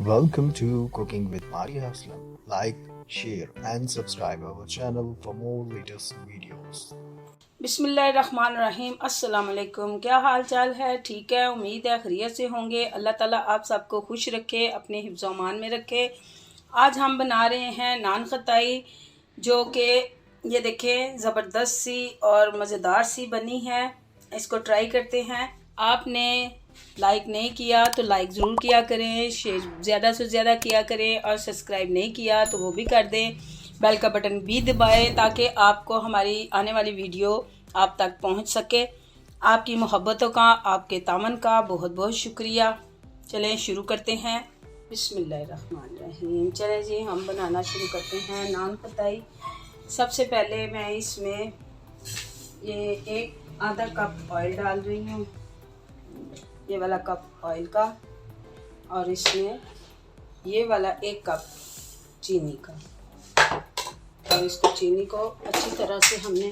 Welcome to Cooking with Maria Aslam. Like, share and subscribe our channel for more latest videos. बिस्मिल्लाहिर्रहमानिर्रहीम। अस्सलाम वालेकुम। क्या हाल चाल है? ठीक है, उम्मीद है खैरियत से होंगे। अल्लाह ताला आप सबको खुश रखे, अपने हिफ्ज़ अमान में रखे। आज हम बना रहे हैं नान खताई, जो कि ये देखें ज़बरदस्त सी और मज़ेदार सी बनी है। इसको ट्राई करते हैं। आपने लाइक नहीं किया तो लाइक ज़रूर किया करें, शेयर ज़्यादा से ज़्यादा किया करें और सब्सक्राइब नहीं किया तो वो भी कर दें। बेल का बटन भी दबाएं ताकि आपको हमारी आने वाली वीडियो आप तक पहुंच सके। आपकी मोहब्बतों का, आपके तामन का बहुत बहुत शुक्रिया। चलें शुरू करते हैं। बिस्मिल्लाहिर्रहमानिर्रहीम। चलें जी, हम बनाना शुरू करते हैं नान खताई। सबसे पहले मैं इसमें ये एक आधा कप ऑयल डाल रही हूँ, ये वाला कप ऑयल का, और इसमें ये वाला एक कप चीनी का। और इसको चीनी को अच्छी तरह से हमने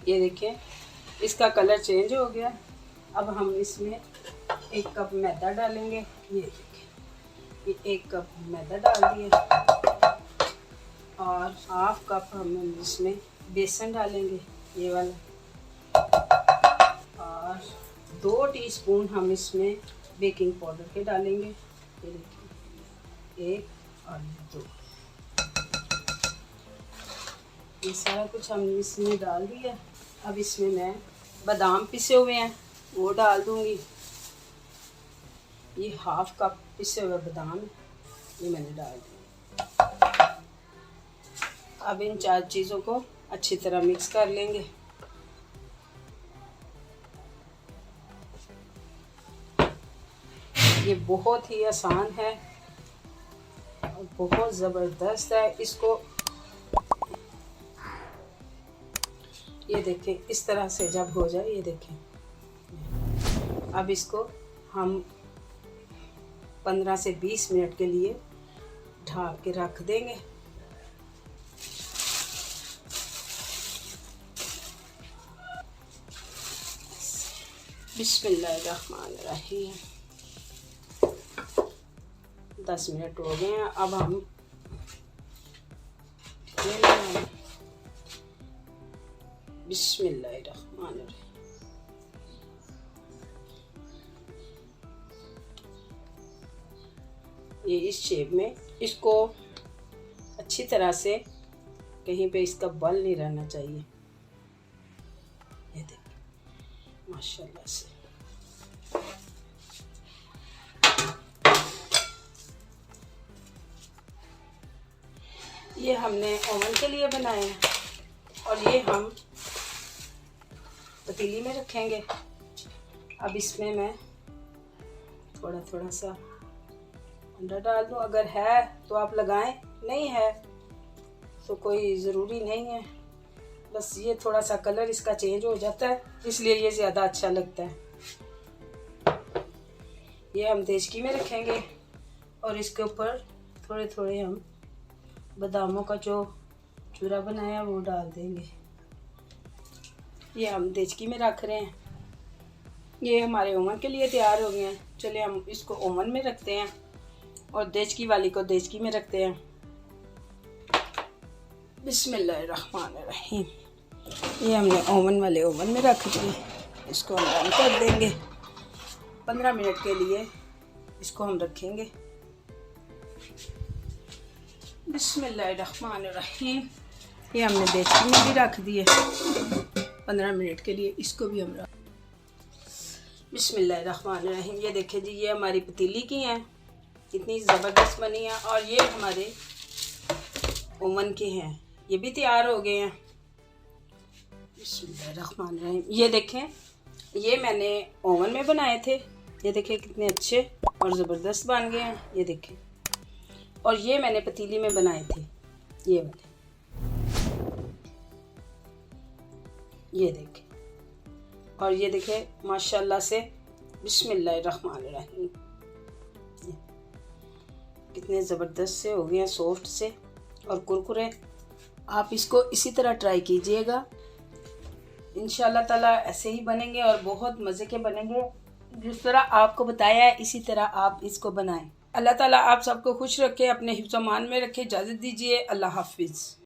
ये देखें इसका कलर चेंज हो गया। अब हम इसमें एक कप मैदा डालेंगे। ये देखें, ये एक कप मैदा डाल दिया और हाफ कप हम इसमें बेसन डालेंगे, ये वाला। और 2 टीस्पून हम इसमें बेकिंग पाउडर के डालेंगे। ये देखिए, 1 और 2। ये सारा कुछ हमने इसमें डाल दिया। अब इसमें मैं बादाम पिसे हुए हैं वो डाल दूंगी। ये हाफ कप पिसे हुए बादाम ये मैंने डाल दिया। अब इन 4 चीज़ों को अच्छी तरह मिक्स कर लेंगे। ये बहुत ही आसान है और बहुत ज़बरदस्त है। इसको ये देखें, इस तरह से जब हो जाए, ये देखें। अब इसको हम 15 से 20 मिनट के लिए ढक के रख देंगे। बिस्मिल्लाहिर्रहमानिर्रहीम। 10 मिनट हो गए हैं। अब हम बिस्मिल्लाहिर्रहमानिर्रहीम। ये इस शेप में, इसको अच्छी तरह से कहीं पे इसका बल नहीं रहना चाहिए। ये देखिए माशाल्लाह से। ये हमने ओवन के लिए बनाए हैं और ये हम पतीली में रखेंगे। अब इसमें मैं थोड़ा थोड़ा सा अंडा डाल दूँ। अगर है तो आप लगाएं, नहीं है तो कोई ज़रूरी नहीं है। बस ये थोड़ा सा कलर इसका चेंज हो जाता है, इसलिए ये ज़्यादा अच्छा लगता है। ये हम देचकी में रखेंगे और इसके ऊपर थोड़े थोड़े हम बादामों का जो चूरा बनाया वो डाल देंगे। ये हम देचकी में रख रहे हैं। ये हमारे ओवन के लिए तैयार हो गए हैं। चलिए हम इसको ओवन में रखते हैं और देचकी वाली को देचकी में रखते हैं। बिस्मिल्लाहिर्रहमानिर्रहीम। ये हमने ओवन वाले ओवन में रख दिए। इसको हम बंद कर देंगे। 15 मिनट के लिए इसको हम रखेंगे। बिस्मिल्लाहिर्रहमानिर्रहीम। ये हमने देचकी में भी रख दिए 15 मिनट के लिए। इसको भी हम बिस्मिल्लाहिर्रहमानिर्रहीम। ये देखें जी, ये हमारी पतीली की हैं, कितनी ज़बरदस्त बनी है। और ये हमारे ओवन के हैं, ये भी तैयार हो गए हैं। बिस्मिल्लाहिर्रहमानिर्रहीम। ये देखें, ये मैंने ओवन में बनाए थे। ये देखें कितने अच्छे और ज़बरदस्त बन गए हैं। ये देखें, और ये मैंने पतीली में बनाए थे, ये वाले। ये देखें, और ये देखें माशाल्लाह से। बिस्मिल्लाहिर्रहमानिर्रहीम। कितने ज़बरदस्त से हो गए हैं, सॉफ्ट से और कुरकुरे। आप इसको इसी तरह ट्राई कीजिएगा इंशाल्लाह ताला ऐसे ही बनेंगे और बहुत मज़े के बनेंगे। जिस तरह आपको बताया है इसी तरह आप इसको बनाएं। अल्लाह ताला आप सबको खुश रखे, अपने हिफ्ज़-ओ-मान में रखे। इजाज़त दीजिए, अल्लाह हाफिज़।